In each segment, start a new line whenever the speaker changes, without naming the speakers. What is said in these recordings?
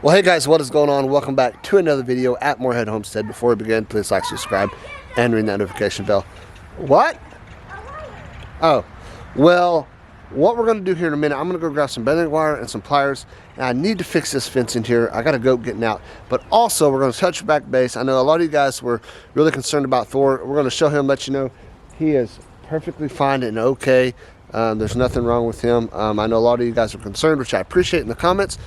Well, hey guys, what is going on? Welcome back to another video at Morehead Homestead. Before we begin, please like, subscribe, and ring that notification bell. What? Oh, well, what we're going to do here in a minute, I'm going to go grab some bending wire and some pliers, and I need to fix this fence in here. I got a goat getting out, but also we're going to touch back base. I know a lot of you guys were really concerned about Thor. We're going to show him, let you know he is perfectly fine and okay. There's nothing wrong with him. I know a lot of you guys are concerned, which I appreciate in the comments.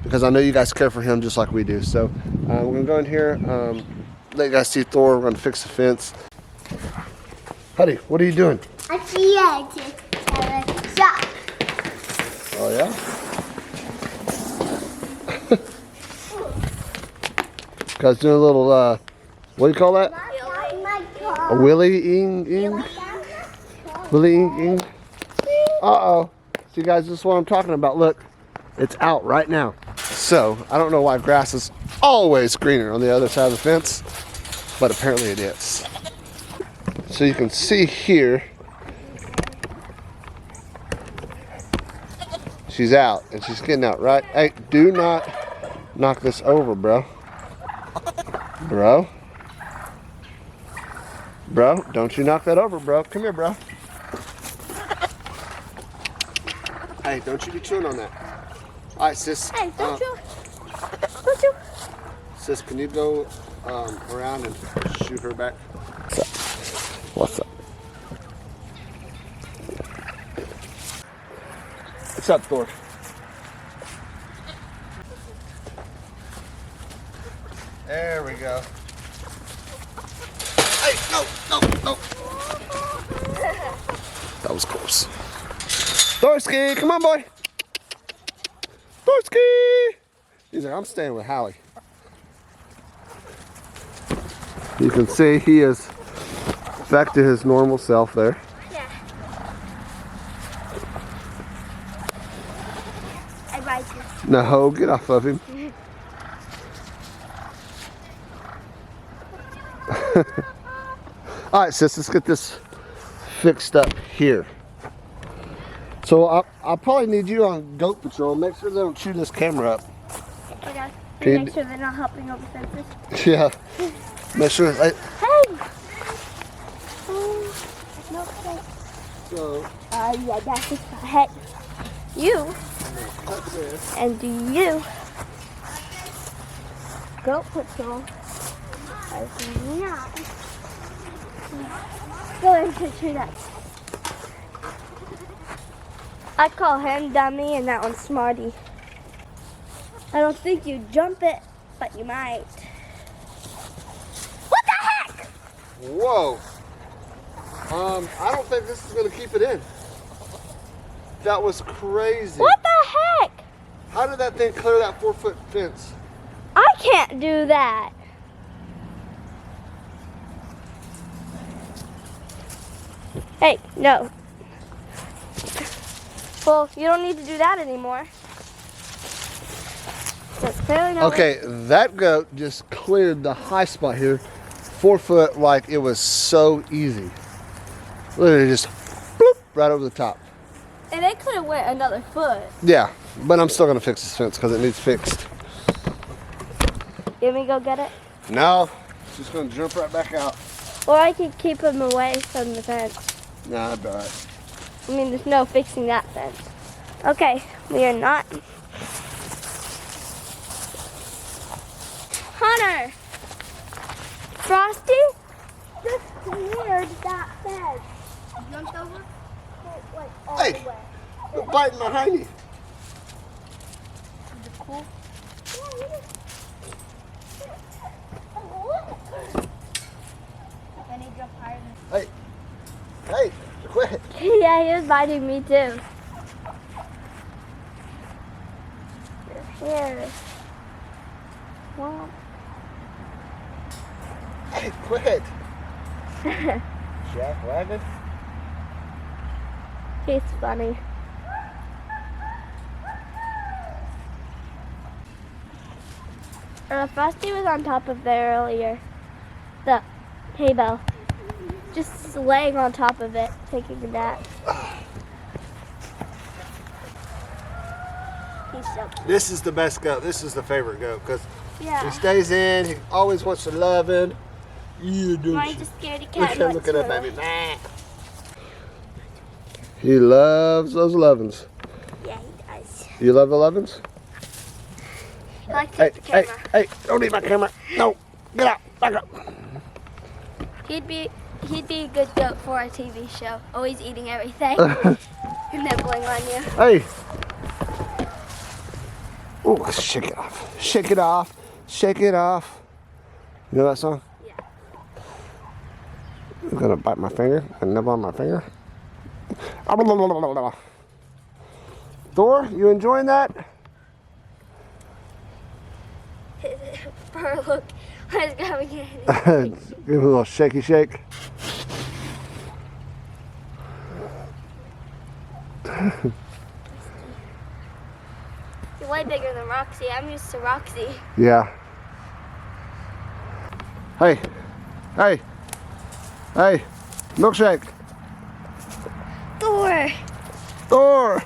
Because I know you guys care for him just like we do. So we're going to go in here, let you guys see Thor. We're going to fix the fence. Buddy, what are you doing?
I see a shop.
Oh, yeah? Guys doing a little, what do you call that? A willy-ing? Willy-ing? Uh-oh. See, guys, this is what I'm talking about. Look, it's out right now. So, I don't know why grass is always greener on the other side of the fence, but apparently it is. So you can see here, she's out, and she's getting out, right? Hey, do not knock this over, bro. Bro, don't you knock that over, bro. Come here, bro. Hey, don't you be chewing on that. All right, sis.
Hey, don't you?
Sis, can you go around and shoot her back? What's up? What's up, Thor? There we go. Hey, no. That was close. Thorsky, come on, boy. Thorsky! He's like, I'm staying with Hallie. You can see he is back to his normal self there.
Yeah. I like it.
No, get off of him. All right, sis, let's get this fixed up here. So I'll probably need you on goat patrol. Make sure they don't chew this camera up.
Okay.
Can
Make sure they're not hopping over fences.
Yeah. Make sure.
Hey! No, okay.
So.
Yeah, that's just my head. You. And do you. Goat patrol. I not. Go and picture that. I call him Dummy and that one's Smarty. I don't think you jump it, but you might. What the heck?
Whoa. I don't think this is going to keep it in. That was crazy.
What the heck?
How did that thing clear that 4-foot fence?
I can't do that. Hey, no. Well, you don't need to do that anymore. That's clearly not
Okay, that goat just cleared the high spot here. 4 foot, like it was so easy. Literally just bloop, right over the top.
And it could have went another foot.
Yeah, but I'm still gonna fix this fence because it needs fixed.
You want me to go get it?
No, she's gonna jump right back out.
Or I could keep him away from the fence.
Nah, that'd be all right.
I mean, there's no fixing that fence. Okay, we are not. Hunter! Frosty? Just cleared that fence. Jumped over? Like all
Hey,
the way.
you're biting my hiney.
Is it cool? Can he jump higher than...
Hey, quit.
Yeah, he was biting me too. Here. Well.
Hey, quit. Jack Wagon.
He's funny. Frosty was on top of there earlier. The hay bale. Just laying on top of it, taking a nap. He TV show.
This is the best goat. This is the favorite goat because
Yeah.
he stays in. He always wants to love it. You do.
Mine's a scaredy cat.
Look at that baby. He loves those lovin's.
Yeah, he does.
You love the lovin's?
I like to
Hey,
take the
hey,
camera.
hey! Don't eat my camera. No, get out. Back up.
He'd be a good goat for a TV show. Always eating everything. Nibbling on you.
Hey. Oh, shake it off. Shake it off. Shake it off. You know that song?
Yeah.
I'm gonna bite my finger and nibble on my finger. Thor, you enjoying that?
Fur look. I was grabbing it.
Give him a little shaky shake.
You're way bigger than Roxy. I'm used to Roxy.
Yeah. Hey. Hey. Hey. Milkshake.
Thor.
Thor.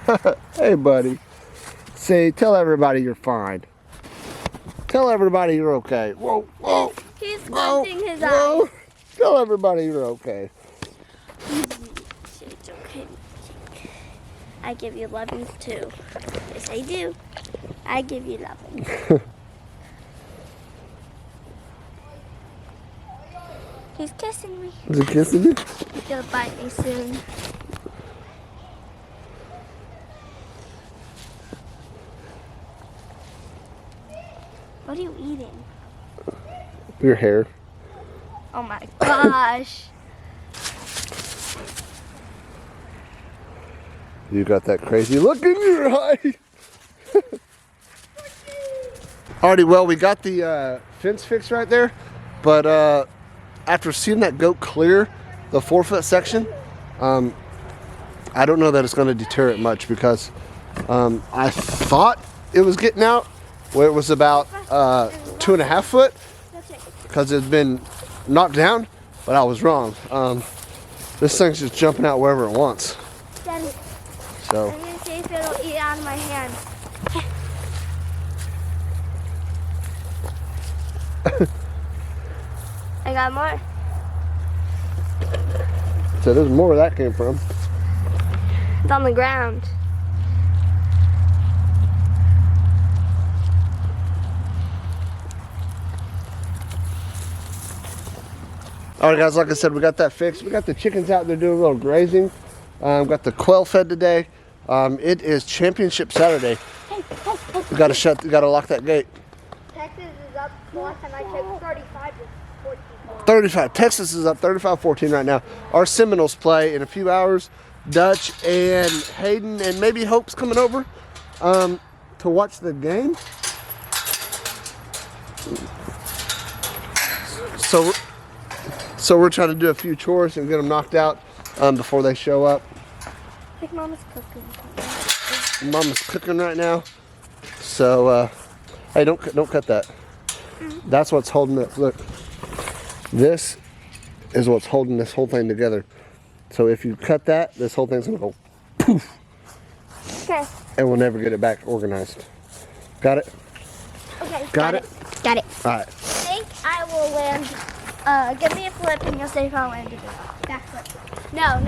Hey, buddy. Say, tell everybody you're fine. Tell everybody you're okay. Whoa, whoa.
He's
Whoa,
squinting his
whoa.
eyes.
Tell everybody you're okay.
It's okay. I give you loving too. Yes, I do. I give you loving. He's kissing me.
Is he kissing you?
He's gonna bite me soon. What are you eating?
Your hair.
Oh my gosh.
You got that crazy look in your eye. Alrighty, well, we got the fence fixed right there, but after seeing that goat clear the 4-foot section, I don't know that it's going to deter it much because I thought it was getting out where it was about 2.5 foot because it's been knocked down, but I was wrong. This thing's just jumping out wherever it wants.
Daddy,
So.
I'm gonna see if it'll eat out of my hand. I got more.
So there's more where that came from.
It's on the ground.
Alright guys, like I said, we got that fixed. We got the chickens out there doing a little grazing. Got the quail fed today. It is Championship Saturday. We gotta lock that gate.
Texas is up. Last time I checked, 35 to 14.
35. Texas is up 35-14 right now. Our Seminoles play in a few hours. Dutch and Hayden and maybe Hope's coming over to watch the game. So we're trying to do a few chores and get them knocked out before they show up.
I think Mama's cooking.
Mama's cooking right now. So hey, don't cut that. That's what's holding it. Look, this is what's holding this whole thing together. So if you cut that, this whole thing's gonna go poof.
Okay.
And we'll never get it back organized. Got it?
Okay.
Got it?
Got it.
All right.
I think I will land. Give me a flip and you'll say if I landed it. Back flip. No.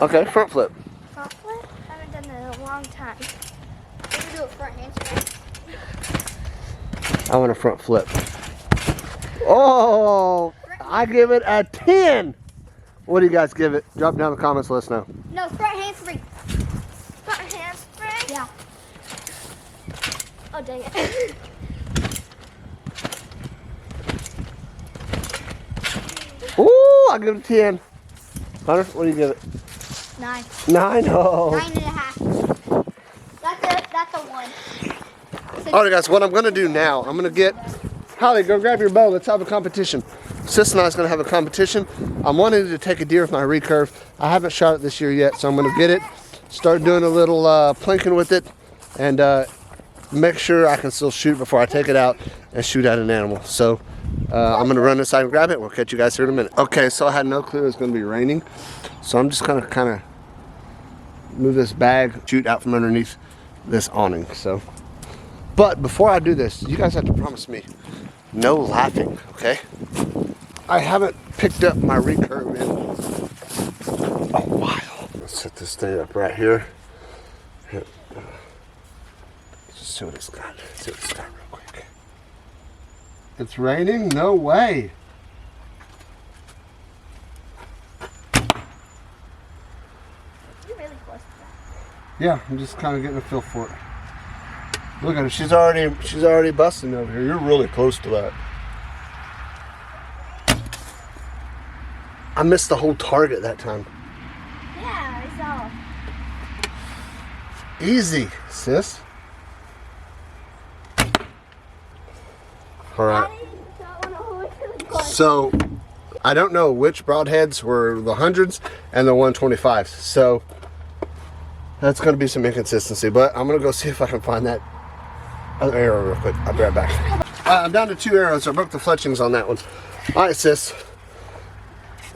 Okay, front flip.
Front flip? I haven't done that in a long time. Let me do a front handspring.
I want a front flip. Oh, I give it a 10. What do you guys give it? Drop down in the comments, let us know.
No, front handspring. Front handspring? Yeah. Oh, dang it.
Ooh, I give it a 10. Hunter, what do you give it?
9.
9? Oh.
9.5. That's a 1.
Alright guys, what I'm going to do now, I'm going to get, Holly, go grab your bow, let's have a competition. Sis and I is going to have a competition. I'm wanting to take a deer with my recurve. I haven't shot it this year yet, so I'm going to get it, start doing a little plinking with it, and make sure I can still shoot before I take it out and shoot at an animal. So I'm going to run inside and grab it. We'll catch you guys here in a minute. Okay, so I had no clue it was going to be raining, so I'm just going to kind of move this bag, shoot out from underneath this awning. So, but before I do this, you guys have to promise me no laughing, okay? I haven't picked up my recurve in a while. Let's set this thing up right here. Just see what it's got. See what it's got real quick. It's raining? No way.
You're really close to that.
Yeah, I'm just kind of getting a feel for it. Look at her. She's already busting over here. You're really close to that. I missed the whole target that time.
Yeah, I saw.
Easy, sis. All right. So, I don't know which broadheads were the 100s and the 125s. So, that's going to be some inconsistency. But I'm going to go see if I can find that other arrow real quick. I'll be right back. I'm down to 2 arrows. I broke the fletchings on that one. All right, sis.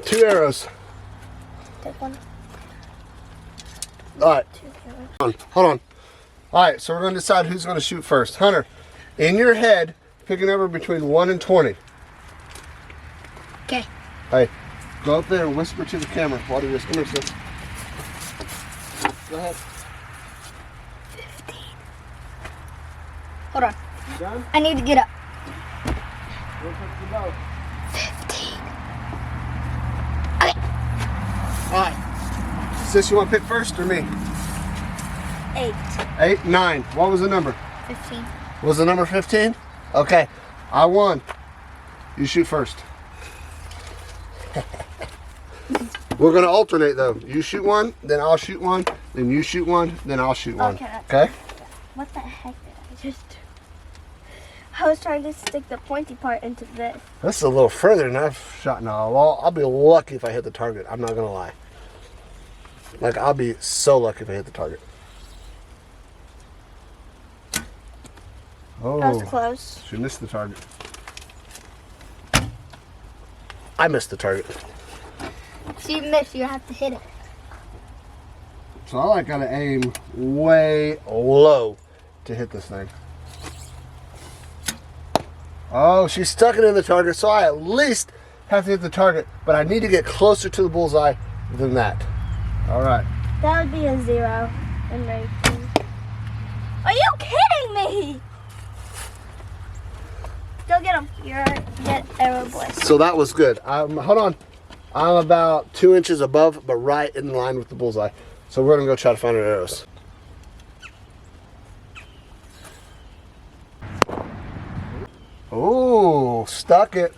2 arrows.
Take one.
All right. Hold on. All right, so we're going to decide who's going to shoot first. Hunter, in your head, pick a number between 1 and 20.
Okay.
Hey, go up there and whisper to the camera. What is this? Come here, sis. Go ahead.
15. Hold on.
You done?
I need to get up.
Go touch the bow.
15.
All right. Sis, you want to pick first or me?
8.
8, 9. What was the number?
15.
Was the number 15? Okay. I won. You shoot first. We're going to alternate though. You shoot one, then I'll shoot one, then you shoot one, then I'll shoot one.
Okay.
Okay?
What the heck did I just do? I was trying to stick the pointy part into this.
This is a little further than I've shot now. Well, I'll be lucky if I hit the target. I'm not going to lie. Like, I'll be so lucky if I hit the target. Oh,
That was close.
she missed the target. I missed the target.
So you missed, you have to hit it.
So I got to aim way low to hit this thing. Oh, she stuck it in the target, so I at least have to hit the target, but I need to get closer to the bullseye than that. All right.
That would be a 0 in rating. Are you kidding me? Go get him. You're get arrow boy.
So that was good. Hold on. I'm about 2 inches above, but right in line with the bullseye. So we're gonna go try to find our arrows. Oh, stuck it.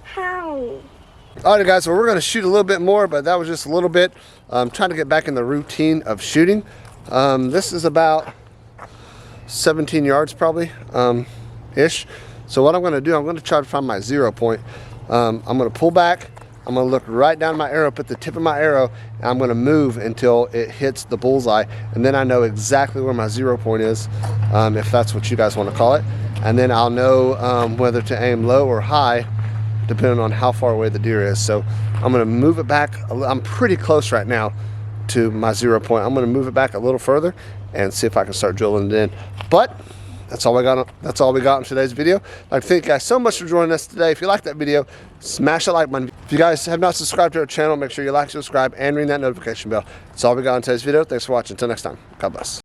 How?
All right, guys, so we're going to shoot a little bit more, but that was just a little bit. I'm trying to get back in the routine of shooting. This is about 17 yards probably, ish. So what I'm going to do, I'm going to try to find my 0 point. I'm going to pull back. I'm going to look right down my arrow, put the tip of my arrow, and I'm going to move until it hits the bullseye. And then I know exactly where my 0 point is, if that's what you guys want to call it. And then I'll know whether to aim low or high, depending on how far away the deer is. So I'm going to move it back. I'm pretty close right now to my 0 point. I'm going to move it back a little further and see if I can start drilling it in. But that's all we got. That's all we got in today's video. I'd like to thank you guys so much for joining us today. If you liked that video, smash that like button. If you guys have not subscribed to our channel, make sure you like, subscribe, and ring that notification bell. That's all we got in today's video. Thanks for watching. Until next time. God bless.